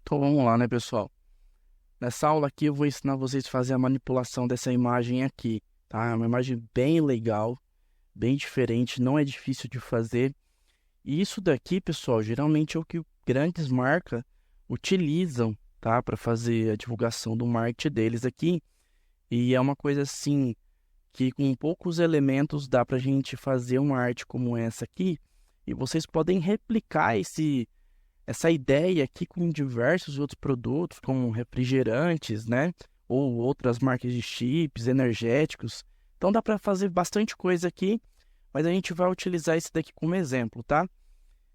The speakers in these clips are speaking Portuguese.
Então vamos lá, né, pessoal? Nessa aula aqui eu vou ensinar vocês a fazer a manipulação dessa imagem aqui, tá? É uma imagem bem legal, bem diferente, não é difícil de fazer. E isso daqui, pessoal, geralmente é o que grandes marcas utilizam, tá? Para fazer a divulgação do marketing deles aqui. E é uma coisa assim que com poucos elementos dá para a gente fazer uma arte como essa aqui. E vocês podem replicar essa ideia aqui com diversos outros produtos, como refrigerantes, né? Ou outras marcas de chips, energéticos. Então dá para fazer bastante coisa aqui, mas a gente vai utilizar esse daqui como exemplo, tá?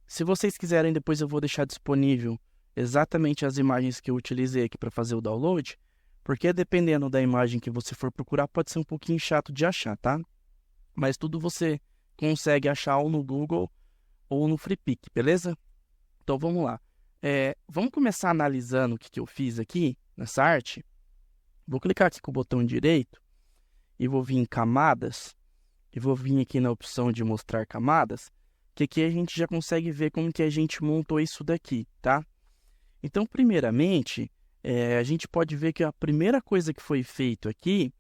Se vocês quiserem, depois eu vou deixar disponível exatamente as imagens que eu utilizei aqui para fazer o download, porque dependendo da imagem que você for procurar, pode ser um pouquinho chato de achar, tá? Mas tudo você consegue achar ou no Google ou no FreePic, beleza? Então vamos lá. Vamos começar analisando o que eu fiz aqui nessa arte. Vou clicar aqui com o botão direito e vou vir em camadas. E vou vir aqui na opção de mostrar camadas, que aqui a gente já consegue ver como que a gente montou isso daqui, tá? Então, primeiramente, a gente pode ver que a primeira coisa que foi feito aqui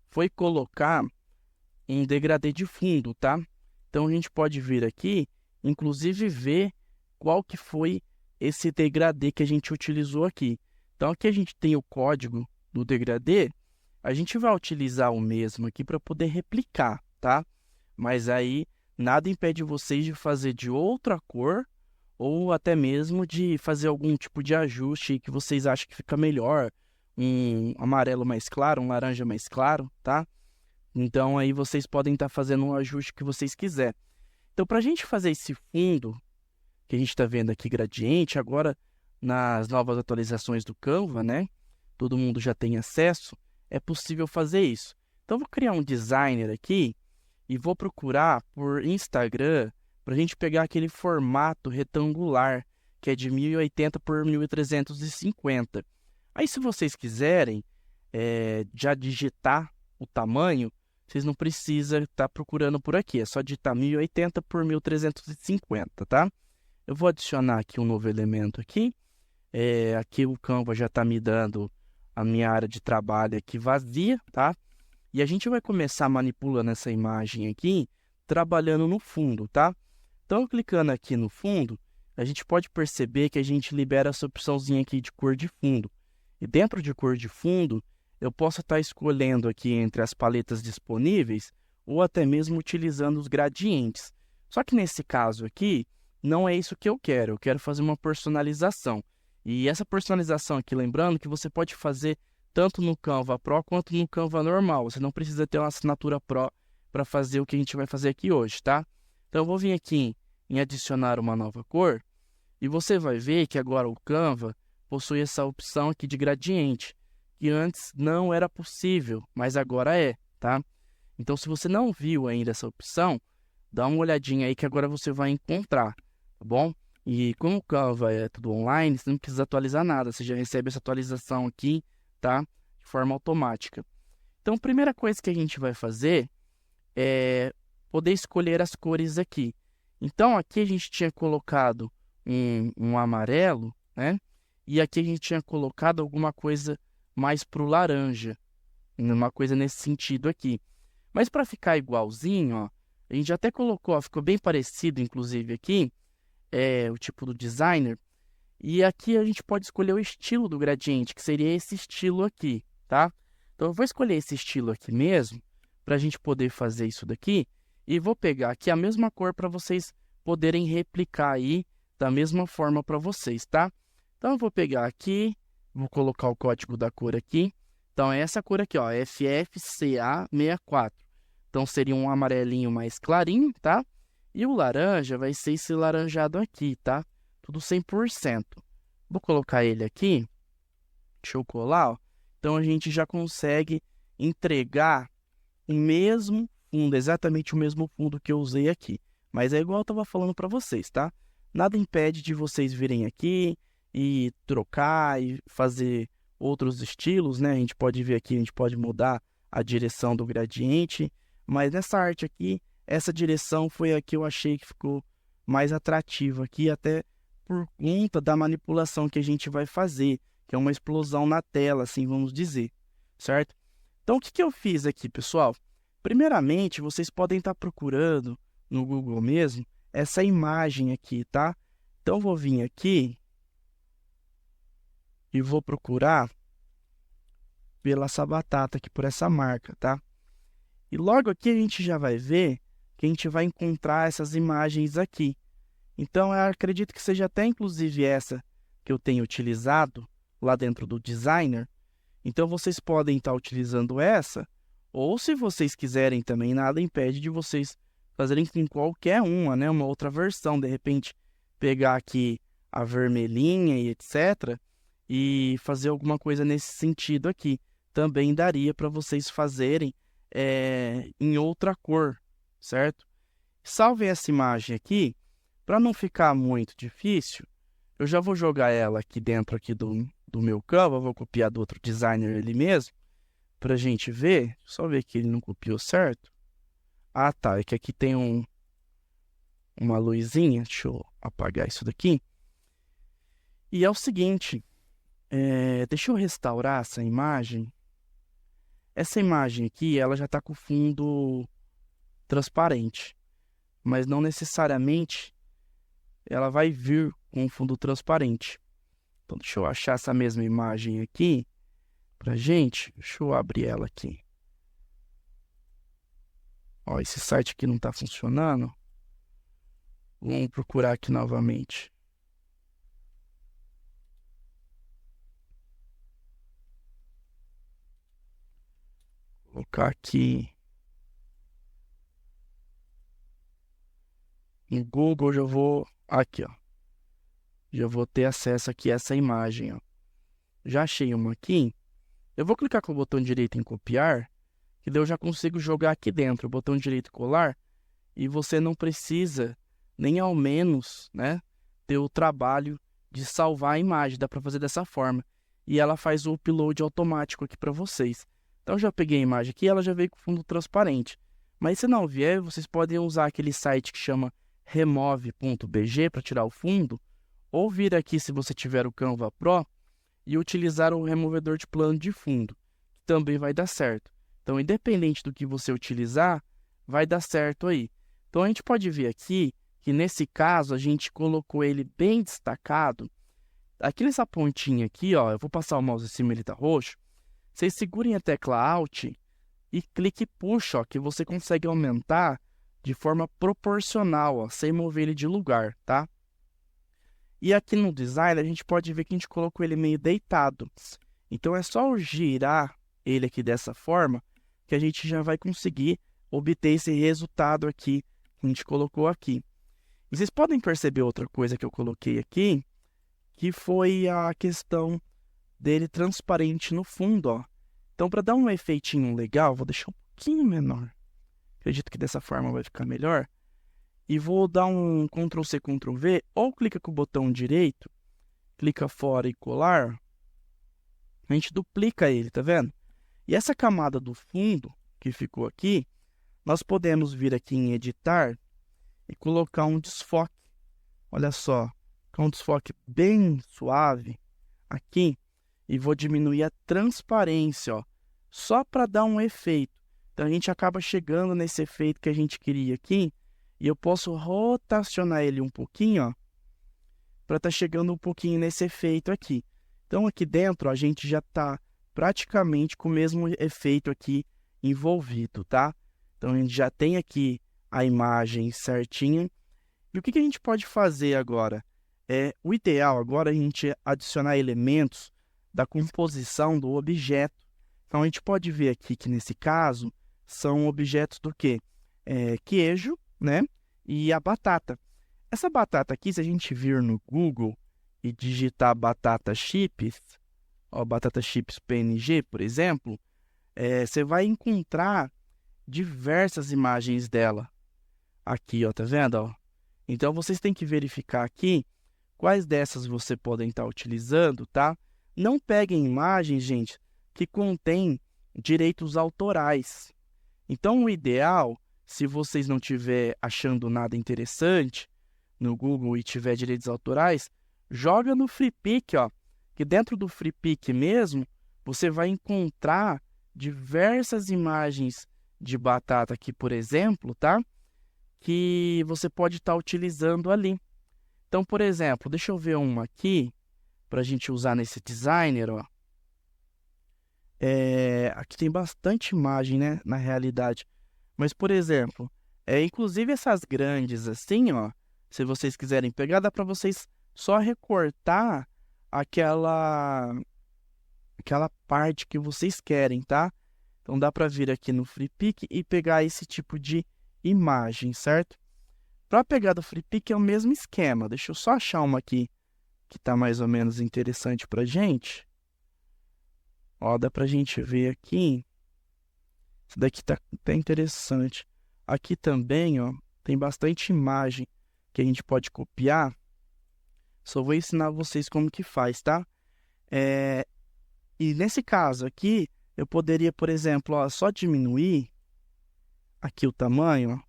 foi colocar um degradê de fundo, tá? Então a gente pode vir aqui, inclusive ver qual que foi esse degradê que a gente utilizou aqui. Então aqui a gente tem o código do degradê, a gente vai utilizar o mesmo aqui para poder replicar, tá? Mas aí nada impede vocês de fazer de outra cor ou até mesmo de fazer algum tipo de ajuste que vocês acham que fica melhor, um amarelo mais claro, um laranja mais claro, tá? Então aí vocês podem estar fazendo um ajuste que vocês quiserem. Então para a gente fazer esse fundo que a gente está vendo aqui gradiente, agora nas novas atualizações do Canva, né? Todo mundo já tem acesso, é possível fazer isso. Então eu vou criar um designer aqui e vou procurar por Instagram para a gente pegar aquele formato retangular, que é de 1080 por 1350. Aí se vocês quiserem já digitar o tamanho, vocês não precisam estar procurando por aqui, é só digitar 1080 por 1350, tá? Eu vou adicionar aqui um novo elemento aqui. Aqui o Canva já está me dando a minha área de trabalho aqui vazia, tá? E a gente vai começar manipulando essa imagem aqui, trabalhando no fundo, tá? Então, clicando aqui no fundo, a gente pode perceber que a gente libera essa opçãozinha aqui de cor de fundo. E dentro de cor de fundo, eu posso estar escolhendo aqui entre as paletas disponíveis ou até mesmo utilizando os gradientes. Só que nesse caso aqui, não é isso que eu quero fazer uma personalização. E essa personalização aqui, lembrando que você pode fazer tanto no Canva Pro quanto no Canva normal. Você não precisa ter uma assinatura Pro para fazer o que a gente vai fazer aqui hoje, tá? Então eu vou vir aqui em adicionar uma nova cor e você vai ver que agora o Canva possui essa opção aqui de gradiente, que antes não era possível, mas agora é, tá? Então se você não viu ainda essa opção, dá uma olhadinha aí que agora você vai encontrar, tá bom? E como o Canva é tudo online, você não precisa atualizar nada, você já recebe essa atualização aqui, tá? De forma automática. Então a primeira coisa que a gente vai fazer é poder escolher as cores aqui. Então aqui a gente tinha colocado um amarelo, né? E aqui a gente tinha colocado alguma coisa mais para o laranja, uma coisa nesse sentido aqui. Mas para ficar igualzinho, ó, a gente até colocou, ó, ficou bem parecido, inclusive aqui, o tipo do designer. E aqui a gente pode escolher o estilo do gradiente, que seria esse estilo aqui, tá? Então eu vou escolher esse estilo aqui mesmo, para a gente poder fazer isso daqui. E vou pegar aqui a mesma cor para vocês poderem replicar aí da mesma forma para vocês, tá? Então eu vou pegar aqui, vou colocar o código da cor aqui. Então é essa cor aqui, ó, FFCA64. Então seria um amarelinho mais clarinho, tá? E o laranja vai ser esse laranjado aqui, tá? Tudo 100%. Vou colocar ele aqui. Deixa eu colar, ó. Então a gente já consegue entregar o mesmo fundo, exatamente o mesmo fundo que eu usei aqui. Mas é igual eu estava falando para vocês, tá? Nada impede de vocês virem aqui e trocar e fazer outros estilos, né? A gente pode ver aqui, a gente pode mudar a direção do gradiente. Mas nessa arte aqui, essa direção foi a que eu achei que ficou mais atrativa aqui, até por conta da manipulação que a gente vai fazer, que é uma explosão na tela, assim vamos dizer, certo? Então, o que eu fiz aqui, pessoal? Primeiramente, vocês podem estar procurando no Google mesmo essa imagem aqui, tá? Então, vou vir aqui e vou procurar pela essa batata aqui, por essa marca, tá? E logo aqui a gente já vai ver que a gente vai encontrar essas imagens aqui. Então, eu acredito que seja até inclusive essa que eu tenho utilizado lá dentro do Designer. Então, vocês podem estar utilizando essa, ou se vocês quiserem também, nada impede de vocês fazerem em qualquer uma, né? Uma outra versão, de repente, pegar aqui a vermelhinha e etc., e fazer alguma coisa nesse sentido aqui. Também daria para vocês fazerem em outra cor, certo? Salvem essa imagem aqui. Para não ficar muito difícil, eu já vou jogar ela aqui dentro aqui do meu Canva. Vou copiar do outro designer ele mesmo, para a gente ver. Só ver que ele não copiou certo. Ah, tá. É que aqui tem uma luzinha. Deixa eu apagar isso daqui. E é o seguinte. Deixa eu restaurar essa imagem. Essa imagem aqui, ela já está com fundo transparente, mas não necessariamente ela vai vir com um fundo transparente. Então, deixa eu achar essa mesma imagem aqui pra gente. Deixa eu abrir ela aqui. Ó, esse site aqui não está funcionando. Vamos procurar aqui novamente. Vou colocar aqui no Google, já vou aqui, ó. Já vou ter acesso aqui a essa imagem, ó. Já achei uma aqui. Eu vou clicar com o botão direito em copiar, que daí eu já consigo jogar aqui dentro. O botão direito colar, e você não precisa nem ao menos, né, ter o trabalho de salvar a imagem. Dá para fazer dessa forma. E ela faz o upload automático aqui para vocês. Então, eu já peguei a imagem aqui, ela já veio com fundo transparente. Mas se não vier, vocês podem usar aquele site que chama remove.bg para tirar o fundo, ou vir aqui, se você tiver o Canva Pro, e utilizar o removedor de plano de fundo, que também vai dar certo. Então, independente do que você utilizar, vai dar certo aí. Então, a gente pode ver aqui que, nesse caso, a gente colocou ele bem destacado. Aqui nessa pontinha aqui, ó, eu vou passar o mouse em cima, ele tá roxo. Vocês segurem a tecla Alt e clique e puxa, ó, que você consegue aumentar de forma proporcional, ó, sem mover ele de lugar, tá? E aqui no design, a gente pode ver que a gente colocou ele meio deitado. Então, é só eu girar ele aqui dessa forma que a gente já vai conseguir obter esse resultado aqui que a gente colocou aqui. E vocês podem perceber outra coisa que eu coloquei aqui, que foi a questão dele transparente no fundo, ó. Então, para dar um efeitinho legal, vou deixar um pouquinho menor. Acredito que dessa forma vai ficar melhor. E vou dar um Ctrl+C, Ctrl+V, ou clica com o botão direito, clica fora e colar, a gente duplica ele, tá vendo? E essa camada do fundo que ficou aqui, nós podemos vir aqui em editar e colocar um desfoque. Olha só, com um desfoque bem suave aqui, e vou diminuir a transparência, ó, só para dar um efeito. Então, a gente acaba chegando nesse efeito que a gente queria aqui, e eu posso rotacionar ele um pouquinho, ó, para estar chegando um pouquinho nesse efeito aqui. Então, aqui dentro, a gente já está praticamente com o mesmo efeito aqui envolvido, tá? Então, a gente já tem aqui a imagem certinha. E o que a gente pode fazer agora? O ideal agora é a gente adicionar elementos da composição do objeto. Então, a gente pode ver aqui que, nesse caso, são objetos do quê? Queijo, né? E a batata. Essa batata aqui, se a gente vir no Google e digitar batata chips, ó, batata chips PNG, por exemplo, você vai encontrar diversas imagens dela. Aqui, ó, tá vendo? Ó? Então, vocês têm que verificar aqui quais dessas você podem estar utilizando, tá? Não peguem imagens, gente, que contêm direitos autorais. Então, o ideal, se vocês não estiverem achando nada interessante, no Google e tiver direitos autorais, joga no Freepik, ó, que dentro do Freepik mesmo, você vai encontrar diversas imagens de batata aqui, por exemplo, tá? Que você pode estar utilizando ali. Então, por exemplo, deixa eu ver uma aqui, para a gente usar nesse designer, ó. Aqui tem bastante imagem, né, na realidade. Mas, por exemplo, inclusive essas grandes assim, ó, se vocês quiserem pegar, dá para vocês só recortar aquela parte que vocês querem, tá? Então, dá para vir aqui no Freepik e pegar esse tipo de imagem, certo? Para pegar do Freepik é o mesmo esquema. Deixa eu só achar uma aqui que está mais ou menos interessante para gente. Ó, dá pra gente ver aqui. Isso daqui tá até interessante. Aqui também, ó, tem bastante imagem que a gente pode copiar. Só vou ensinar vocês como que faz, tá? E nesse caso aqui, eu poderia, por exemplo, ó, só diminuir aqui o tamanho, ó.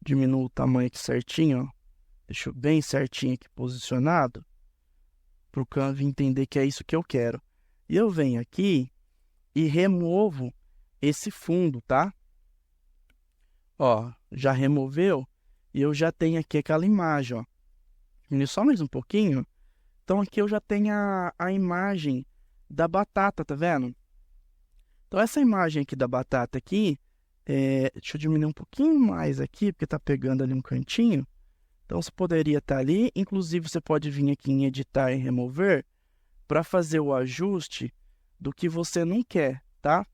Diminuo o tamanho aqui certinho, ó. Deixo bem certinho aqui posicionado, para o Canva entender que é isso que eu quero. E eu venho aqui e removo esse fundo, tá? Ó, já removeu e eu já tenho aqui aquela imagem, ó. Diminuir só mais um pouquinho. Então aqui eu já tenho a imagem da batata, tá vendo? Então essa imagem aqui da batata aqui, deixa eu diminuir um pouquinho mais aqui, porque tá pegando ali um cantinho. Então, você poderia estar ali, inclusive você pode vir aqui em editar e remover para fazer o ajuste do que você não quer, tá?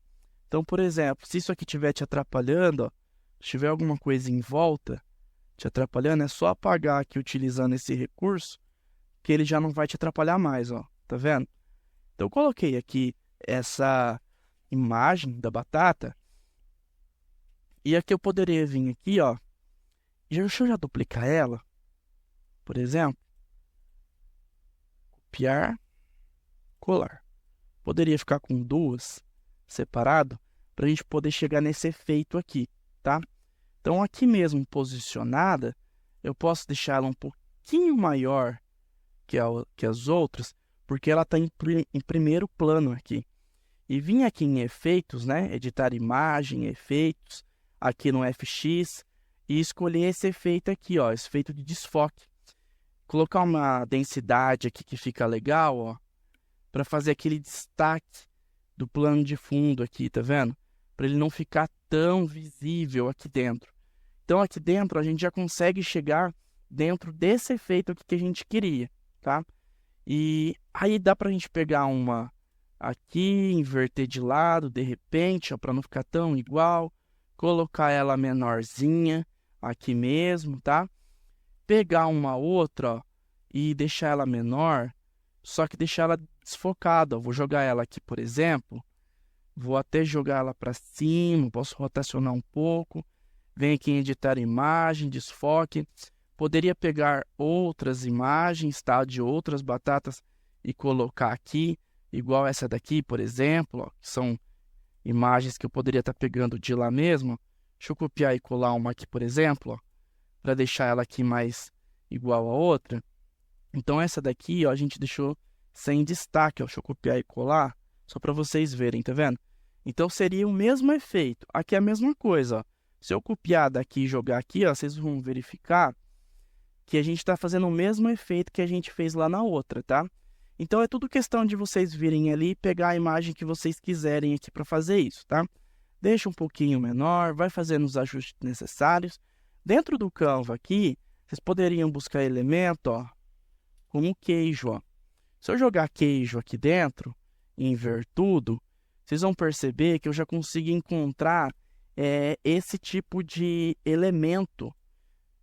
Então, por exemplo, se isso aqui estiver te atrapalhando, ó, se tiver alguma coisa em volta te atrapalhando, é só apagar aqui utilizando esse recurso, que ele já não vai te atrapalhar mais, ó, tá vendo? Então, eu coloquei aqui essa imagem da batata e aqui eu poderia vir aqui, ó, deixa eu já duplicar ela. Por exemplo, copiar, colar. Poderia ficar com duas separado para a gente poder chegar nesse efeito aqui, tá? Então, aqui mesmo posicionada, eu posso deixar ela um pouquinho maior que as outras, porque ela está em primeiro plano aqui. E vim aqui em efeitos, né? Editar imagem, efeitos, aqui no FX, e escolher esse efeito aqui, ó, esse efeito de desfoque. Colocar uma densidade aqui que fica legal, ó, para fazer aquele destaque do plano de fundo aqui, tá vendo? Para ele não ficar tão visível aqui dentro. Então, aqui dentro, a gente já consegue chegar dentro desse efeito aqui que a gente queria, tá? E aí dá para a gente pegar uma aqui, inverter de lado, de repente, para não ficar tão igual. Colocar ela menorzinha aqui mesmo, tá? Pegar uma outra, ó, e deixar ela menor, só que deixar ela desfocada. Ó. Vou jogar ela aqui, por exemplo. Vou até jogar ela para cima, posso rotacionar um pouco. Vem aqui em editar imagem, desfoque. Poderia pegar outras imagens, tá, de outras batatas e colocar aqui, igual essa daqui, por exemplo, ó, que são imagens que eu poderia estar pegando de lá mesmo. Deixa eu copiar e colar uma aqui, por exemplo, para deixar ela aqui mais igual a outra. Então, essa daqui, ó, a gente deixou sem destaque, ó. Deixa eu copiar e colar, só para vocês verem, tá vendo? Então, seria o mesmo efeito. Aqui é a mesma coisa, ó. Se eu copiar daqui e jogar aqui, ó, vocês vão verificar que a gente está fazendo o mesmo efeito que a gente fez lá na outra, tá? Então, é tudo questão de vocês virem ali e pegar a imagem que vocês quiserem aqui para fazer isso, tá? Deixa um pouquinho menor, vai fazendo os ajustes necessários. Dentro do Canva aqui, vocês poderiam buscar elemento, ó, como queijo, ó. Se eu jogar queijo aqui dentro e inver tudo, vocês vão perceber que eu já consigo encontrar esse tipo de elemento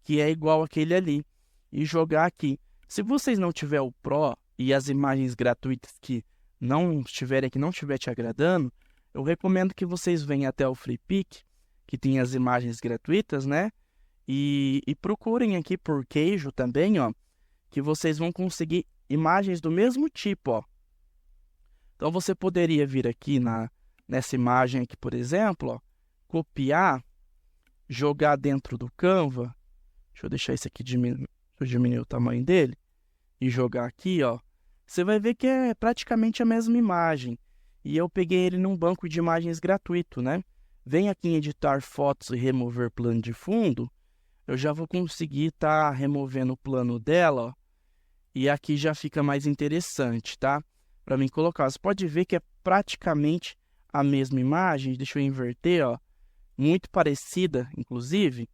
que é igual aquele ali e jogar aqui. Se vocês não tiver o Pro e as imagens gratuitas que não estiverem aqui, não estiver te agradando, eu recomendo que vocês venham até o Freepik, que tem as imagens gratuitas, né? E procurem aqui por queijo também, ó, que vocês vão conseguir imagens do mesmo tipo, ó. Então, você poderia vir aqui nessa imagem aqui, por exemplo, ó, copiar, jogar dentro do Canva, Deixa eu deixar esse aqui diminuir, diminuir o tamanho dele e jogar aqui, ó. Você vai ver que é praticamente a mesma imagem. E eu peguei ele num banco de imagens gratuito, né? Vem aqui em editar fotos e remover plano de fundo. Eu já vou conseguir estar removendo o plano dela, ó. E aqui já fica mais interessante, tá? Para mim colocar. Você pode ver que é praticamente a mesma imagem. Deixa eu inverter, ó. Muito parecida, inclusive,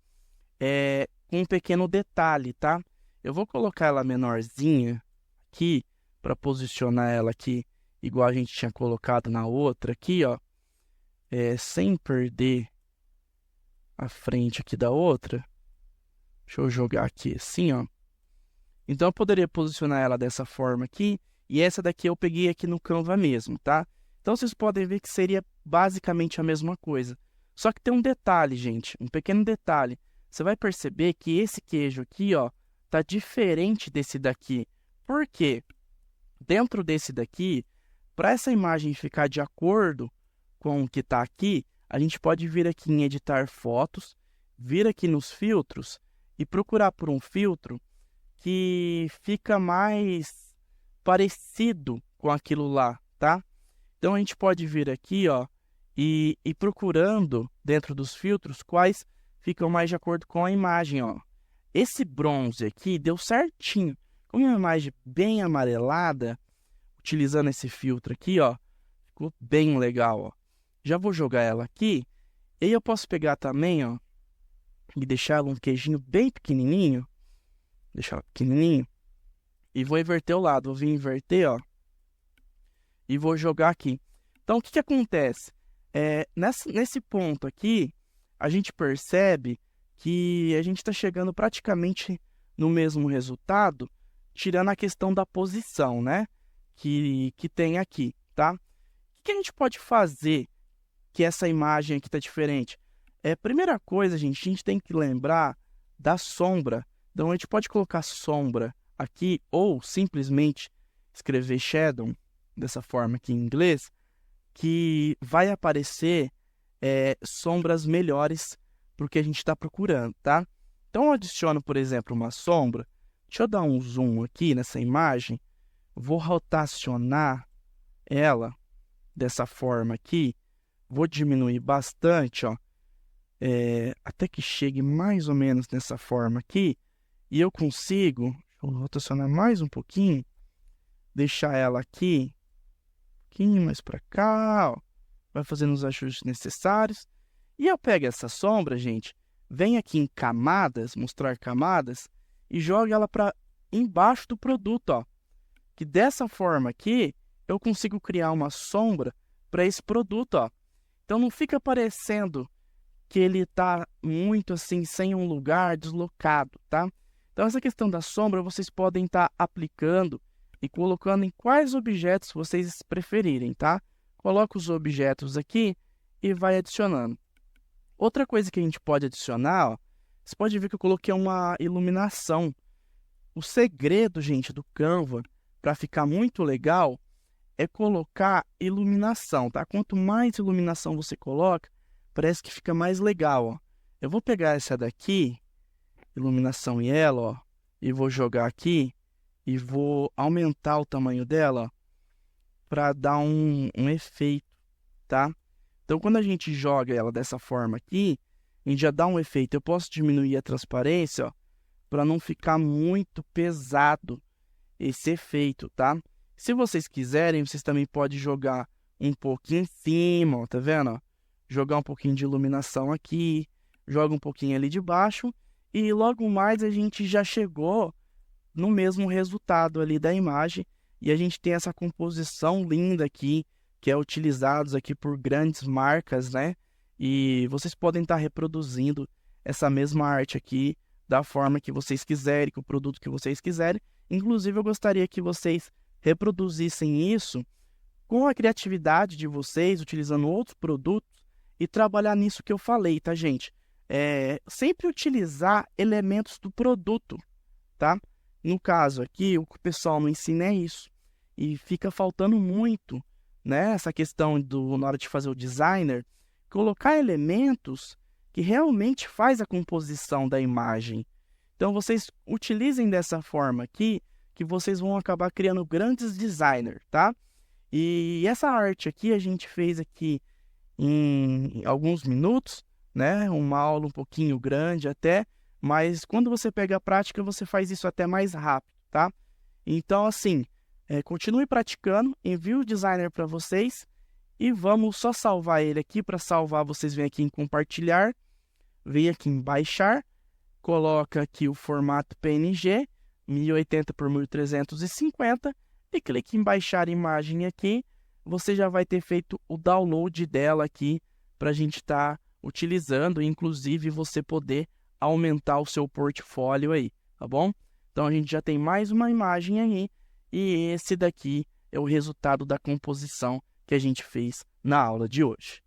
com um pequeno detalhe, tá? Eu vou colocar ela menorzinha aqui, para posicionar ela aqui, igual a gente tinha colocado na outra aqui, ó. Sem perder a frente aqui da outra. Deixa eu jogar aqui assim, ó. Então, eu poderia posicionar ela dessa forma aqui, e essa daqui eu peguei aqui no Canva mesmo, tá? Então, vocês podem ver que seria basicamente a mesma coisa. Só que tem um detalhe, gente, um pequeno detalhe. Você vai perceber que esse queijo aqui, ó, tá diferente desse daqui. Por quê? Dentro desse daqui, para essa imagem ficar de acordo com o que está aqui, a gente pode vir aqui em editar fotos, vir aqui nos filtros e procurar por um filtro que fica mais parecido com aquilo lá, tá? Então, a gente pode vir aqui, ó, e procurando dentro dos filtros quais ficam mais de acordo com a imagem, ó. Esse bronze aqui deu certinho. Como é uma imagem bem amarelada, utilizando esse filtro aqui, ó, ficou bem legal, ó. Já vou jogar ela aqui. E aí eu posso pegar também, ó, e deixar ela um queijinho bem pequenininho. Deixar ela pequenininho. E vou inverter o lado. Vou vir inverter, ó. E vou jogar aqui. Então, o que acontece? Nesse ponto aqui, a gente percebe que a gente está chegando praticamente no mesmo resultado, tirando a questão da posição, né? Que tem aqui, tá? O que a gente pode fazer que essa imagem aqui está diferente? Primeira coisa, a gente tem que lembrar da sombra. Então, a gente pode colocar sombra aqui ou simplesmente escrever shadow, dessa forma aqui em inglês, que vai aparecer sombras melhores para o que a gente está procurando, tá? Então, eu adiciono, por exemplo, uma sombra. Deixa eu dar um zoom aqui nessa imagem. Vou rotacionar ela dessa forma aqui. Vou diminuir bastante, ó, até que chegue mais ou menos nessa forma aqui. E eu consigo, deixa eu rotacionar mais um pouquinho, deixar ela aqui, um pouquinho mais para cá, ó. Vai fazendo os ajustes necessários. E eu pego essa sombra, gente, venho aqui em camadas, mostrar camadas, e jogo ela para embaixo do produto, ó. Que dessa forma aqui, eu consigo criar uma sombra para esse produto, ó. Então, não fica parecendo que ele está muito assim, sem um lugar, deslocado, tá? Então, essa questão da sombra, vocês podem estar aplicando e colocando em quais objetos vocês preferirem, tá? Coloca os objetos aqui e vai adicionando. Outra coisa que a gente pode adicionar, ó, você pode ver que eu coloquei uma iluminação. O segredo, gente, do Canva, para ficar muito legal, é colocar iluminação, tá? Quanto mais iluminação você coloca, parece que fica mais legal, ó. Eu vou pegar essa daqui, iluminação yellow, ó, e vou jogar aqui e vou aumentar o tamanho dela para dar um efeito, tá? Então, quando a gente joga ela dessa forma aqui, a gente já dá um efeito. Eu posso diminuir a transparência, ó, para não ficar muito pesado esse efeito, tá? Se vocês quiserem, vocês também podem jogar um pouquinho em cima, ó, tá vendo? Ó? Jogar um pouquinho de iluminação aqui, joga um pouquinho ali de baixo e logo mais a gente já chegou no mesmo resultado ali da imagem e a gente tem essa composição linda aqui, que é utilizados aqui por grandes marcas, né? E vocês podem estar reproduzindo essa mesma arte aqui da forma que vocês quiserem, com o produto que vocês quiserem. Inclusive, eu gostaria que vocês reproduzissem isso com a criatividade de vocês, utilizando outros produtos e trabalhar nisso que eu falei, tá, gente? Sempre utilizar elementos do produto, tá? No caso aqui, o que o pessoal não ensina é isso. E fica faltando muito, né? Essa questão na hora de fazer o designer, colocar elementos que realmente faz a composição da imagem. Então, vocês utilizem dessa forma aqui, que vocês vão acabar criando grandes designers, tá? E essa arte aqui a gente fez aqui em alguns minutos, né? Uma aula um pouquinho grande até, mas quando você pega a prática, você faz isso até mais rápido, tá? Então, assim, continue praticando, envie o designer para vocês e vamos só salvar ele aqui. Para salvar, vocês vêm aqui em compartilhar, vem aqui em baixar, coloca aqui o formato PNG, 1080 por 1350 e clique em baixar imagem aqui. Você já vai ter feito o download dela aqui para a gente estar utilizando, inclusive você poder aumentar o seu portfólio aí, tá bom? Então a gente já tem mais uma imagem aí e esse daqui é o resultado da composição que a gente fez na aula de hoje.